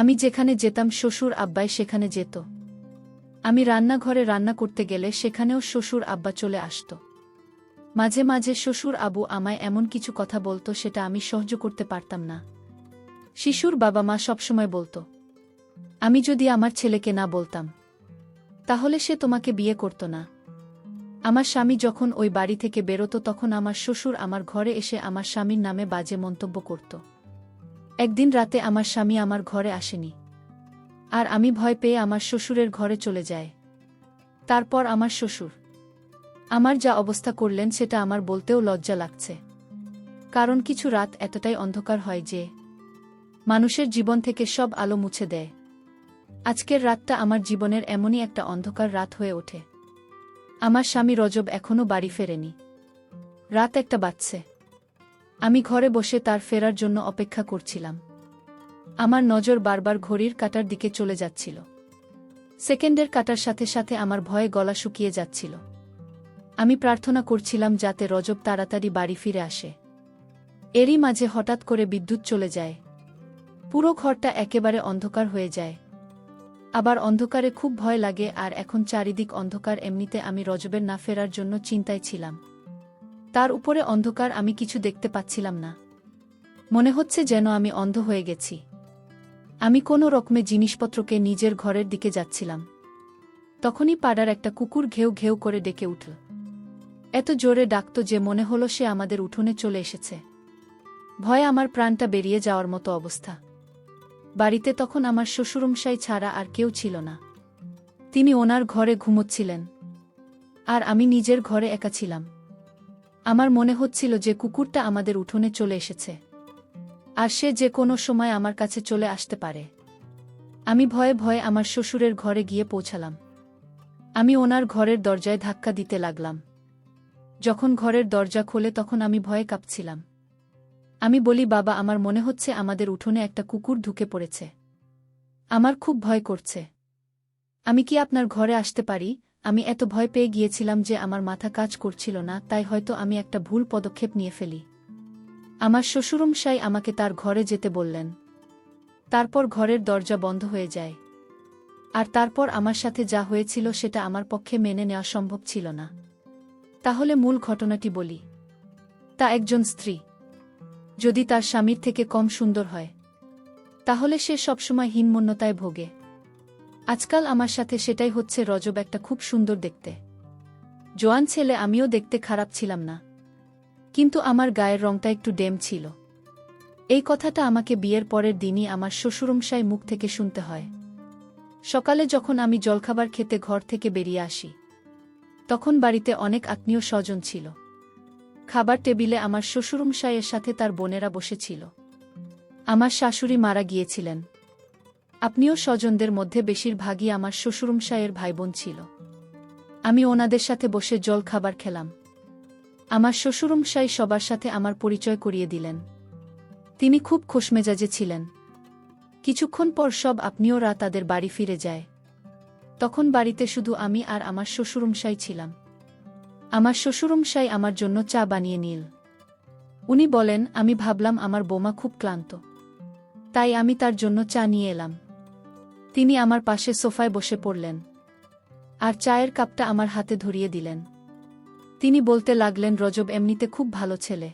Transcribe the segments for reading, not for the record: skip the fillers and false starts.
আমি যেখানে যেতাম শ্বশুর আব্বাই সেখানে যেত। আমি রান্নাঘরে রান্না করতে গেলে সেখানেও শ্বশুর আব্বা চলে আসত। মাঝে মাঝে শ্বশুর আবু আমায় এমন কিছু কথা বলতো সেটা আমি সহ্য করতে পারতাম না। শিশুর বাবা মা সবসময় বলতো, আমি যদি আমার ছেলেকে না বলতাম তাহলে সে তোমাকে বিয়ে করত না। আমার স্বামী যখন ওই বাড়ি থেকে বেরোতো তখন আমার শ্বশুর আমার ঘরে এসে আমার স্বামীর নামে বাজে মন্তব্য করত। একদিন রাতে আমার স্বামী আমার ঘরে আসেনি, আর আমি ভয় পেয়ে আমার শ্বশুরের ঘরে চলে যাই। তারপর আমার শ্বশুর আমার যা অবস্থা করলেন সেটা আমার বলতেও লজ্জা লাগছে, কারণ কিছু রাত এতটাই অন্ধকার হয় যে মানুষের জীবন থেকে সব আলো মুছে দেয়। আজকের রাতটা আমার জীবনের এমনই একটা অন্ধকার রাত হয়ে ওঠে। আমার স্বামী রজব এখনো বাড়ি ফেরেনি। রাত 1টা বাজছে। আমি ঘরে বসে তার ফেরার জন্য অপেক্ষা করছিলাম। আমার নজর বারবার ঘড়ির কাঁটার দিকে চলে যাচ্ছিল। সেকেন্ডের কাঁটার সাথে সাথে আমার ভয়ে গলা শুকিয়ে যাচ্ছিল। আমি প্রার্থনা করছিলাম যাতে রজব তাড়াতাড়ি বাড়ি ফিরে আসে। এরই মাঝে হঠাৎ করে বিদ্যুৎ চলে যায়। পুরো ঘরটা একেবারে অন্ধকার হয়ে যায়। আবার অন্ধকারে খুব ভয় লাগে, আর এখন চারিদিক অন্ধকার। এমনিতে আমি রজবের না ফেরার জন্য চিন্তায় ছিলাম। তার উপরে অন্ধকার, আমি কিছু দেখতে পাচ্ছিলাম না। মনে হচ্ছে যেন আমি অন্ধ হয়ে গেছি। আমি কোনো রকমে জিনিসপত্রকে নিজের ঘরের দিকে যাচ্ছিলাম। তখনই পাড়ার একটা কুকুর ঘেউ ঘেউ করে ডেকে উঠল। এত জোরে ডাকত যে মনে হলো সে আমাদের উঠোনে চলে এসেছে। ভয়ে আমার প্রাণটা বেরিয়ে যাওয়ার মতো অবস্থা। বাড়িতে তখন আমার শ্বশুরমশাই ছাড়া আর কেউ ছিল না। তিনি ওনার ঘরে ঘুমোচ্ছিলেন, আর আমি নিজের ঘরে একা ছিলাম। আমার মনে হচ্ছিল যে কুকুরটা আমাদের উঠোনে চলে এসেছে, আর সে যে কোনো সময় আমার কাছে চলে আসতে পারে। আমি ভয়ে ভয়ে আমার শ্বশুরের ঘরে গিয়ে পৌঁছালাম। আমি ওনার ঘরের দরজায় ধাক্কা দিতে লাগলাম। যখন ঘরের দরজা খোলে তখন আমি ভয়ে কাঁপছিলাম। আমি বলি, বাবা, আমার মনে হচ্ছে আমাদের উঠোনে একটা কুকুর ঢুকে পড়েছে। আমার খুব ভয় করছে। আমি কি আপনার ঘরে আসতে পারি? আমি এত ভয় পেয়ে গিয়েছিলাম যে আমার মাথা কাজ করছিল না, তাই হয়তো আমি একটা ভুল পদক্ষেপ নিয়ে ফেলি। আমার শ্বশুরমশাই আমাকে তার ঘরে যেতে বললেন। তারপর ঘরের দরজা বন্ধ হয়ে যায়। আর তারপর আমার সাথে যা হয়েছিল সেটা আমার পক্ষে মেনে নেওয়া সম্ভব ছিল না। তাহলে মূল ঘটনাটি বলি। তা একজন স্ত্রী যদি তার স্বামীর থেকে কম সুন্দর হয়, তাহলে সে সবসময় হীনমন্যতায় ভোগে। আজকাল আমার সাথে সেটাই হচ্ছে। রজব একটা খুব সুন্দর দেখতে জোয়ান ছেলে। আমিও দেখতে খারাপ ছিলাম না, কিন্তু আমার গায়ের রংটা একটু ডেম ছিল। এই কথাটা আমাকে বিয়ের পরের দিনই আমার শ্বশুরমশাই মুখ থেকে শুনতে হয়। সকালে যখন আমি জলখাবার খেতে ঘর থেকে বেরিয়ে আসি, তখন বাড়িতে অনেক আত্মীয় স্বজন ছিল। খাবার টেবিলে আমার শ্বশুরমশাইয়ের সাথে তার বোনেরা বসেছিল। আমার শাশুড়ি মারা গিয়েছিলেন। আত্মীয় স্বজনদের মধ্যে বেশিরভাগই আমার শ্বশুরমশাইয়ের ভাইবোন ছিল। আমি ওনাদের সাথে বসে জল খাবার খেলাম। আমার শ্বশুরমশাই সবার সাথে আমার পরিচয় করিয়ে দিলেন। তিনি খুব খোশমেজাজে ছিলেন। কিছুক্ষণ পর সব আত্মীয়রা তাদের বাড়ি ফিরে যায়। তখন বাড়িতে শুধু আমি আর আমার শ্বশুরমশাই ছিলাম। আমার শ্বশুরমশাই আমার জন্য চা বানিয়ে নিল। উনি বলেন, আমি ভাবলাম আমার বৌমা খুব ক্লান্ত, তাই আমি তার জন্য চা নিয়ে এলাম। তিনি আমার পাশে সোফায় বসে পড়লেন, আর চায়ের কাপটা আমার হাতে ধরিয়ে দিলেন। তিনি বলতে লাগলেন, রজব এমনিতে খুব ভালো ছেলে।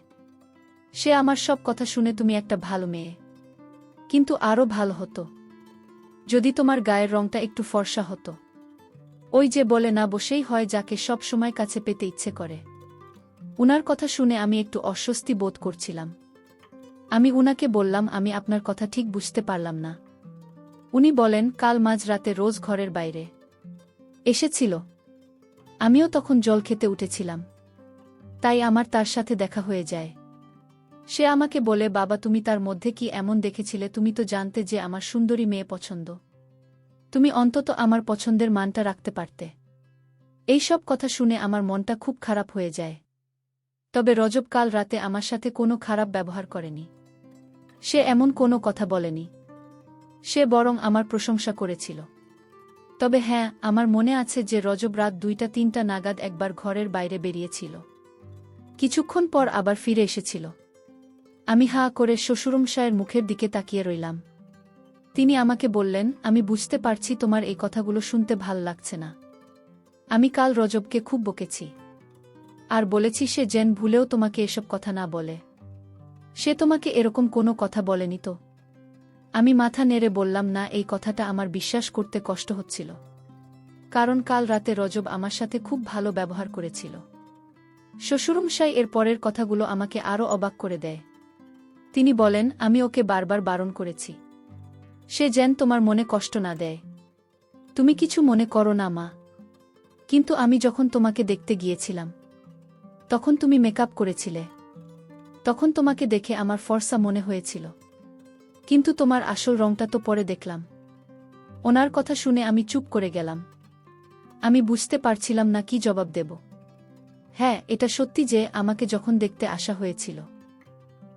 সে আমার সব কথা শুনে তুমি একটা ভালো মেয়ে, কিন্তু আরও ভালো হতো যদি তোমার গায়ের রংটা একটু ফর্সা হতো। ওই যে বলে না, বসেই হয় যাকে সব সময় কাছে পেতে ইচ্ছে করে। উনার কথা শুনে আমি একটু অস্বস্তি বোধ করছিলাম। আমি উনাকে বললাম, আমি আপনার কথা ঠিক বুঝতে পারলাম না। উনি বলেন, কাল মাঝরাতে রোজ ঘরের বাইরে এসেছিল। আমিও তখন জল খেতে উঠেছিলাম, তাই আমার তার সাথে দেখা হয়ে যায়। সে আমাকে বলে, বাবা, তুমি তার মধ্যে কি এমন দেখেছিলে? তুমি তো জানতে যে আমার সুন্দরী মেয়ে পছন্দ। তুমি অন্তত আমার পছন্দের মানটা রাখতে পারতে। এইসব কথা শুনে আমার মনটা খুব খারাপ হয়ে যায়। তবে রজব কাল রাতে আমার সাথে কোনো খারাপ ব্যবহার করেনি। সে এমন কোনো কথা বলেনি। সে বরং আমার প্রশংসা করেছিল। তবে হ্যাঁ, আমার মনে আছে যে রজব রাত 2টা-3টা নাগাদ একবার ঘরের বাইরে বেরিয়েছিল। কিছুক্ষণ পর আবার ফিরে এসেছিল। আমি হাঁ করে শ্বশুরমশায়ের মুখের দিকে তাকিয়ে রইলাম। তিনি আমাকে বললেন, আমি বুঝতে পারছি তোমার এই কথাগুলো শুনতে ভাল লাগছে না। আমি কাল রজবকে খুব বকেছি আর বলেছি সে যেন ভুলেও তোমাকে এসব কথা না বলে। সে তোমাকে এরকম কোনো কথা বলেনি তো? আমি মাথা নেড়ে বললাম, না, এই কথাটা আমার বিশ্বাস করতে কষ্ট হচ্ছিল, কারণ কাল রাতে রজব আমার সাথে খুব ভালো ব্যবহার করেছিল। শ্বশুরমশাই এর পরের কথাগুলো আমাকে আরও অবাক করে দেয়। তিনি বলেন, আমি ওকে বারবার বারণ করেছি সে যেন তোমার মনে কষ্ট না দেয়। তুমি কিছু মনে করো না মা। কিন্তু আমি যখন তোমাকে দেখতে গিয়েছিলাম তখন তুমি মেকআপ করেছিলে। তখন তোমাকে দেখে আমার ফর্সা মনে হয়েছিল, কিন্তু তোমার আসল রংটা তো পরে দেখলাম। ওনার কথা শুনে আমি চুপ করে গেলাম। আমি বুঝতে পারছিলাম না কি জবাব দেব। হ্যাঁ, এটা সত্যি যে আমাকে যখন দেখতে আসা হয়েছিল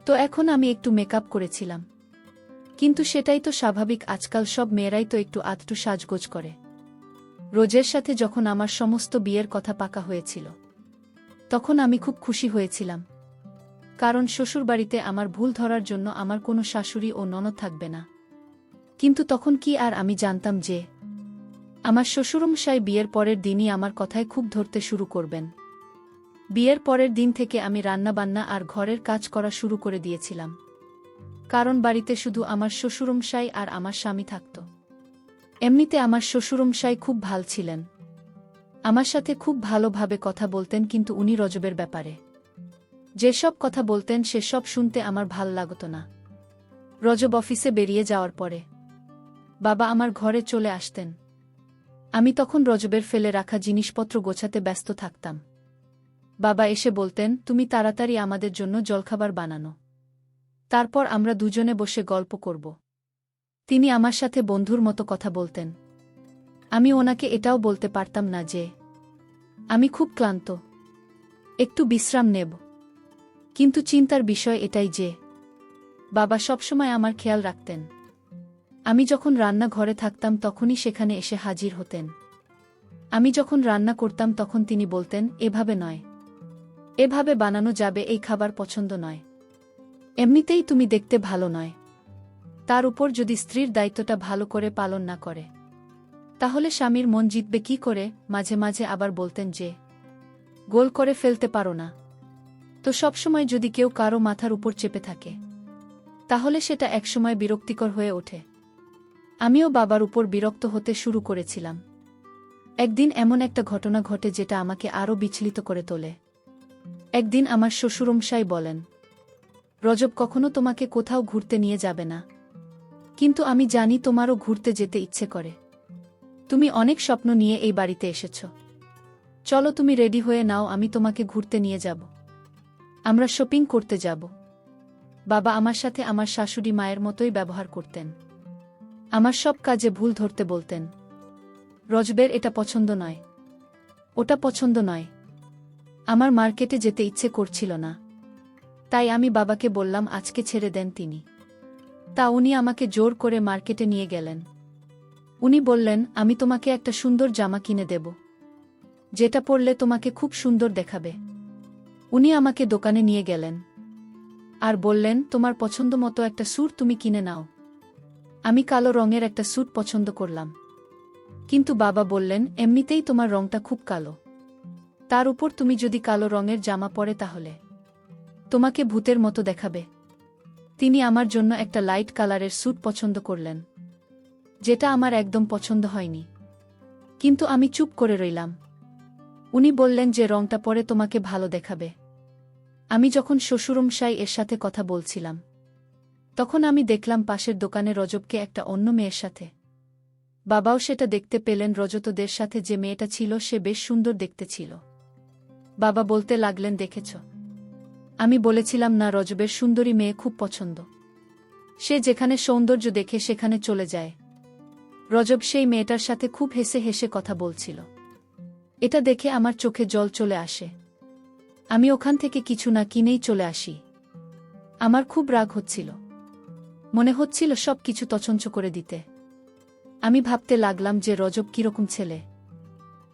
তো এখন আমি একটু মেকআপ করেছিলাম, কিন্তু সেটাই তো স্বাভাবিক। আজকাল সব মেয়েরাই তো একটু আধটু সাজগোজ করে। রোজের সাথে যখন আমার সমস্ত বিয়ের কথা পাকা হয়েছিল তখন আমি খুব খুশি হয়েছিলাম, কারণ শ্বশুরবাড়িতে আমার ভুল ধরার জন্য আমার কোনো শাশুড়ি ও ননদ থাকবে না। কিন্তু তখন কি আর আমি জানতাম যে আমার শ্বশুরমশাই বিয়ের পরের দিনই আমার কথায় খুব ধরতে শুরু করবেন। বিয়ের পরের দিন থেকে আমি রান্নাবান্না আর ঘরের কাজ করা শুরু করে দিয়েছিলাম, কারণ বাড়িতে শুধু আমার শ্বশুরমশাই আর আমার স্বামী থাকত। এমনিতে আমার শ্বশুরমশাই খুব ভাল ছিলেন, আমার সাথে খুব ভালোভাবে কথা বলতেন, কিন্তু উনি রজবের ব্যাপারে যেসব কথা বলতেন সেসব শুনতে আমার ভাল লাগত না। রজব অফিসে বেরিয়ে যাওয়ার পরে বাবা আমার ঘরে চলে আসতেন। আমি তখন রজবের ফেলে রাখা জিনিসপত্র গোছাতে ব্যস্ত থাকতাম। বাবা এসে বলতেন, তুমি তাড়াতাড়ি আমাদের জন্য জলখাবার বানানো, তারপর আমরা দুজনে বসে গল্প করব। তিনি আমার সাথে বন্ধুর মতো কথা বলতেন। আমি ওনাকে এটাও বলতে পারতাম না যে আমি খুব ক্লান্ত, একটু বিশ্রাম নেব। কিন্তু চিন্তার বিষয় এটাই যে বাবা সবসময় আমার খেয়াল রাখতেন। আমি যখন রান্নাঘরে থাকতাম তখনই সেখানে এসে হাজির হতেন। আমি যখন রান্না করতাম তখন তিনি বলতেন, এভাবে নয়, এভাবে বানানো যাবে, এই খাবার পছন্দ নয়, এমনিতেই তুমি দেখতে ভালো নয়। তার উপর যদি স্ত্রীর দায়িত্বটা ভালো করে পালন না করে তাহলে স্বামীর মন জিতবে কি করে? মাঝে মাঝে আবার বলতেন যে গোল করে ফেলতে পারো না তো সবসময় যদি কেউ কারো মাথার উপর চেপে থাকে তাহলে সেটা একসময় বিরক্তিকর হয়ে ওঠে। আমিও বাবার উপর বিরক্ত হতে শুরু করেছিলাম। একদিন এমন একটা ঘটনা ঘটে যেটা আমাকে আরও বিচলিত করে তোলে। একদিন আমার শ্বশুরমশাই বলেন, রজব কখনো তোমাকে কোথাও ঘুরতে নিয়ে যাবে না, কিন্তু আমি জানি তোমারও ঘুরতে যেতে ইচ্ছে করে। তুমি অনেক স্বপ্ন নিয়ে এই বাড়িতে এসেছ। চলো, তুমি রেডি হয়ে নাও, আমি তোমাকে ঘুরতে নিয়ে যাব। আমরা শপিং করতে যাব। বাবা আমার সাথে আমার শাশুড়ি মায়ের মতোই ব্যবহার করতেন। আমার সব কাজে ভুল ধরতে বলতেন। রজবের এটা পছন্দ নয়, ওটা পছন্দ নয়। আমার মার্কেটে যেতে ইচ্ছে করছিল না, তাই আমি বাবাকে বললাম আজকে ছেড়ে দেন তিনি। তা উনি আমাকে জোর করে মার্কেটে নিয়ে গেলেন। উনি বললেন, আমি তোমাকে একটা সুন্দর জামা কিনে দেব, যেটা পরলে তোমাকে খুব সুন্দর দেখাবে। উনি আমাকে দোকানে নিয়ে গেলেন আর বললেন, তোমার পছন্দ মতো একটা স্যুট তুমি কিনে নাও। আমি কালো রঙের একটা স্যুট পছন্দ করলাম, কিন্তু বাবা বললেন, এমনিতেই তোমার রংটা খুব কালো, তার উপর তুমি যদি কালো রঙের জামা পরে তাহলে তোমাকে ভূতের মতো দেখাবে। তিনি আমার জন্য একটা লাইট কালারের স্যুট পছন্দ করলেন, যেটা আমার একদম পছন্দ হয়নি, কিন্তু আমি চুপ করে রইলাম। উনি বললেন যে রংটা পরে তোমাকে ভালো দেখাবে। আমি যখন শ্বশুরমশাই এর সাথে কথা বলছিলাম তখন আমি দেখলাম পাশের দোকানে রজবকে একটা অন্য মেয়ের সাথে। বাবাও সেটা দেখতে পেলেন। রজতদের সাথে যে মেয়েটা ছিল সে বেশ সুন্দর দেখতে ছিল। বাবা বলতে লাগলেন, দেখেছ, আমি বলেছিলাম না রজবের সুন্দরী মেয়ে খুব পছন্দ। সে যেখানে সৌন্দর্য দেখে সেখানে চলে যায়। রজব সেই মেয়েটার সাথে খুব হেসে হেসে কথা বলছিল। এটা দেখে আমার চোখে জল চলে আসে। আমি ওখান থেকে কিছু না কিনেই চলে আসি। আমার খুব রাগ হচ্ছিল, মনে হচ্ছিল সব কিছু তছনছ করে দিতে। আমি ভাবতে লাগলাম যে রজব কিরকম ছেলে।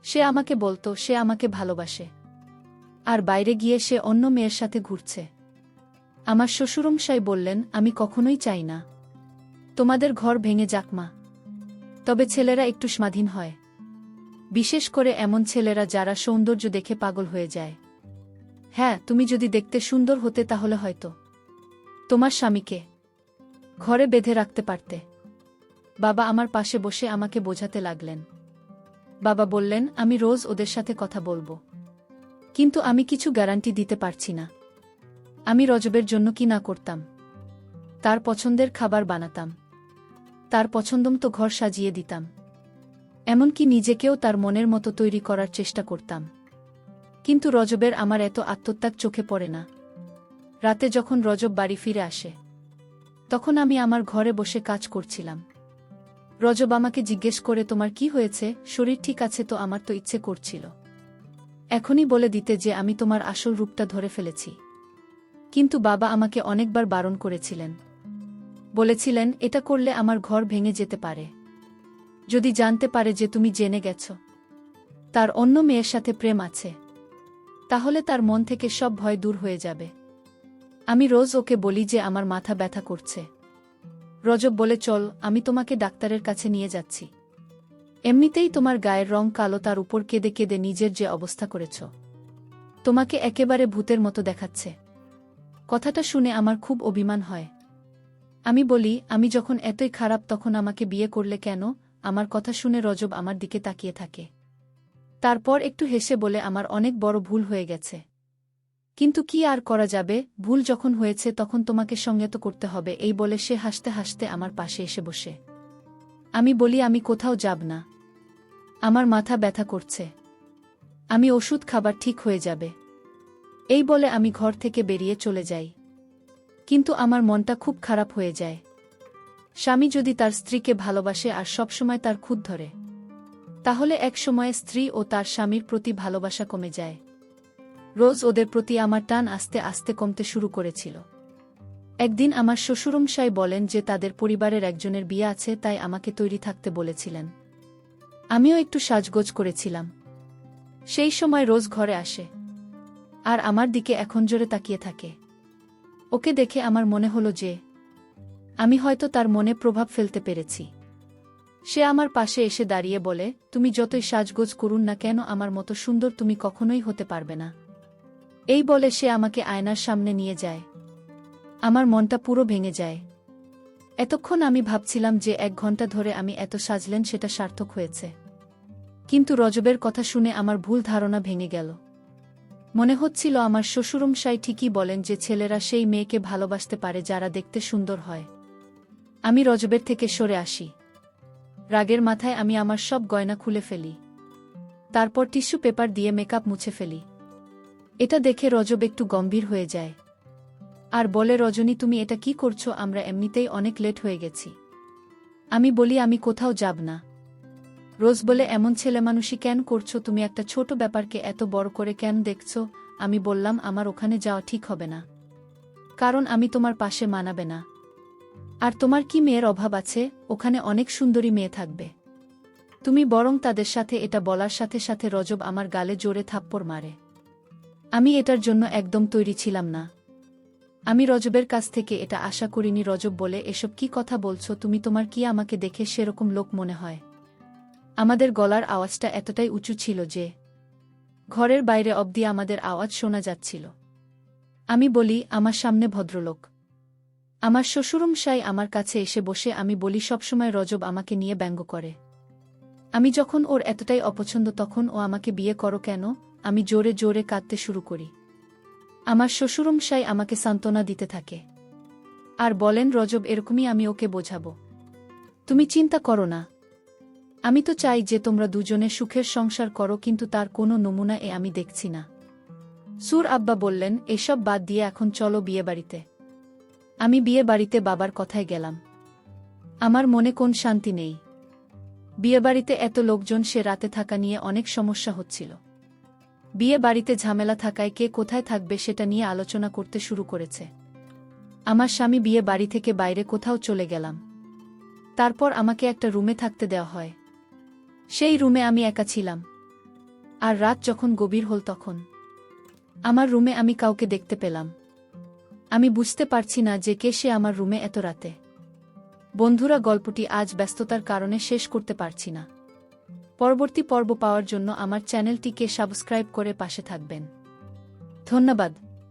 সে আমাকে বলতো সে আমাকে ভালোবাসে, আর বাইরে গিয়ে সে অন্য মেয়ের সাথে ঘুরছে। আমার শ্বশুরমশাই বললেন, আমি কখনোই চাই না তোমাদের ঘর ভেঙে যাক মা। তবে ছেলেরা একটু স্বাধীন হয়, বিশেষ করে এমন ছেলেরা যারা সৌন্দর্য দেখে পাগল হয়ে যায়। হ্যাঁ, তুমি যদি দেখতে সুন্দর হতে তাহলে হয়তো তোমার স্বামীকে ঘরে বেঁধে রাখতে পারতে। বাবা আমার পাশে বসে আমাকে বোঝাতে লাগলেন। বাবা বললেন, আমি রোজ ওদের সাথে কথা বলবো, কিন্তু আমি কিছু গ্যারান্টি দিতে পারছি না। আমি রজবের জন্য কি না করতাম। তার পছন্দের খাবার বানাতাম, তার পছন্দমতো ঘর সাজিয়ে দিতাম, এমনকি নিজেকেও তার মনের মতো তৈরি করার চেষ্টা করতাম। কিন্তু রজবের আমার এত আত্মত্যাগ চোখে পড়ে না। রাতে যখন রজব বাড়ি ফিরে আসে, তখন আমি আমার ঘরে বসে কাজ করছিলাম। রজব আমাকে জিজ্ঞেস করে, তোমার কি হয়েছে, শরীর ঠিক আছে তো? আমার তো ইচ্ছে করছিল এখনই বলে দিতে যে আমি তোমার আসল রূপটা ধরে ফেলেছি, কিন্তু বাবা আমাকে অনেকবার বারণ করেছিলেন। বলেছিলেন, এটা করলে আমার ঘর ভেঙে যেতে পারে। যদি জানতে পারে যে তুমি জেনে গেছ তার অন্য মেয়ের সাথে প্রেম আছে, তাহলে তার মন থেকে সব ভয় দূর হয়ে যাবে। আমি রোজ ওকে বলি যে আমার মাথা ব্যথা করছে। রজব বলে, চল, আমি তোমাকে ডাক্তারের কাছে নিয়ে যাচ্ছি। এমনিতেই তোমার গায়ের রং কালো, তার উপর কেঁদে কেঁদে নিজের যে অবস্থা করেছ, তোমাকে একেবারে ভূতের মতো দেখাচ্ছে। কথাটা শুনে আমার খুব অভিমান হয়। আমি বলি, আমি যখন এতই খারাপ তখন আমাকে বিয়ে করলে কেন? আমার কথা শুনে রজব আমার দিকে তাকিয়ে থাকে। তারপর একটু হেসে বলে, আমার অনেক বড় ভুল হয়ে গেছে, কিন্তু কি আর করা যাবে, ভুল যখন হয়েছে তখন তোমাকে সংযত করতে হবে। এই বলে সে হাসতে হাসতে আমার পাশে এসে বসে। আমি বলি, আমি কোথাও যাব না, আমার মাথা ব্যথা করছে, আমি ওষুধ খাবার ঠিক হয়ে যাবে। এই বলে আমি ঘর থেকে বেরিয়ে চলে যাই। কিন্তু আমার মনটা খুব খারাপ হয়ে যায়। স্বামী যদি তার স্ত্রীকে ভালোবাসে আর সবসময় তার খুঁত ধরে, তাহলে এক সময়ে স্ত্রী ও তার স্বামীর প্রতি ভালোবাসা কমে যায়। রোজ ওদের প্রতি আমার টান আস্তে আস্তে কমতে শুরু করেছিল। একদিন আমার শ্বশুরমশাই বলেন যে তাদের পরিবারের একজনের বিয়ে আছে, তাই আমাকে তৈরি থাকতে বলেছিলেন। আমিও একটু সাজগোজ করেছিলাম। সেই সময় রোজ ঘরে আসে আর আমার দিকে এখন জোরে তাকিয়ে থাকে। ওকে দেখে আমার মনে হলো যে আমি হয়তো তার মনে প্রভাব ফেলতে পেরেছি। সে আমার পাশে এসে দাঁড়িয়ে বলে, তুমি যতই সাজগোজ করুন না কেন, আমার মতো সুন্দর তুমি কখনোই হতে পারবে না। এই বলে সে আমাকে আয়নার সামনে নিয়ে যায়। আমার মনটা পুরো ভেঙে যায়। এতক্ষণ আমি ভাবছিলাম যে 1 ঘন্টা ধরে আমি এত সাজলেন সেটা সার্থক হয়েছে। কিন্তু রজবের কথা শুনে আমার ভুল ধারণা ভেঙে গেল। মনে হচ্ছিল আমার শ্বশুরমশাই ঠিকই বলেন যে ছেলেরা সেই মেয়েকে ভালোবাসতে পারে যারা দেখতে সুন্দর হয়। আমি রজবের থেকে সরে আসি। রাগের মাথায় আমি আমার সব গয়না খুলে ফেলি। তারপর টিস্যু পেপার দিয়ে মেকআপ মুছে ফেলি। এটা দেখে রজব একটু গম্ভীর হয়ে যায় আর বলে, রজনী, তুমি এটা কি করছো? আমরা এমনিতেই অনেক লেট হয়ে গেছি। আমি বলি, আমি কোথাও যাব না। রোজ বলে, এমন ছেলেমানুষি কেন করছো তুমি? একটা ছোট ব্যাপারকে এত বড় করে কেন দেখছো? আমি বললাম, আমার ওখানে যাওয়া ঠিক হবে না, কারণ আমি তোমার পাশে মানাবে না। আর তোমার কি মেয়ের অভাব আছে? ওখানে অনেক সুন্দরী মেয়ে থাকবে, তুমি বরং তাদের সাথে। এটা বলার সাথে সাথে রজব আমার গালে জোরে থাপ্পড় মারে। আমি এটার জন্য একদম তৈরি ছিলাম না। আমি রজবের কাছ থেকে এটা আশা করিনি। রজব বলে, এসব কি কথা বলছো তুমি? তোমার কি আমাকে দেখে সেরকম লোক মনে হয়? আমাদের গলার আওয়াজটা এতটাই উঁচু ছিল যে ঘরের বাইরে অবধি আমাদের আওয়াজ শোনা যাচ্ছিল। আমি বলি, আমার সামনে ভদ্রলোক। আমার শ্বশুরমশাই আমার কাছে এসে বসে। আমি বলি, সবসময় রজব আমাকে নিয়ে ব্যঙ্গ করে। আমি যখন ওর এতটাই অপছন্দ তখন ও আমাকে বিয়ে করো কেন? আমি জোরে জোরে কাঁদতে শুরু করি। আমার শ্বশুরমশাই আমাকে সান্ত্বনা দিতে থাকে আর বলেন, রজব এরকমই, আমি ওকে বোঝাবো, তুমি চিন্তা করো না। আমি তো চাই যে তোমরা দুজনে সুখের সংসার করো, কিন্তু তার কোনো নমুনা আমি দেখছি না। সুর আব্বা বললেন, এসব বাদ দিয়ে এখন চলো বিয়েবাড়িতে। আমি বিয়েবাড়িতে বাবার কথায় গেলাম। আমার মনে কোন শান্তি নেই। বিয়েবাড়িতে এত লোকজন, সে রাতে থাকা নিয়ে অনেক সমস্যা হচ্ছিল। বিয়ে বাড়িতে ঝামেলা থাকায় কে কোথায় থাকবে সেটা নিয়ে আলোচনা করতে শুরু করেছে। আমার স্বামী বিয়ে বাড়ি থেকে বাইরে কোথাও চলে গেলাম। তারপর আমাকে একটা রুমে থাকতে দেওয়া হয়। সেই রুমে আমি একা ছিলাম। আর রাত যখন গভীর হল তখন আমার রুমে আমি কাউকে দেখতে পেলাম। আমি বুঝতে পারছি না যে কে সে আমার রুমে এত রাতে। বন্ধুরা, গল্পটি আজ ব্যস্ততার কারণে শেষ করতে পারছি না। পরবর্তী পর্ব পাওয়ার জন্য আমার চ্যানেলটিকে সাবস্ক্রাইব করে পাশে থাকবেন। ধন্যবাদ।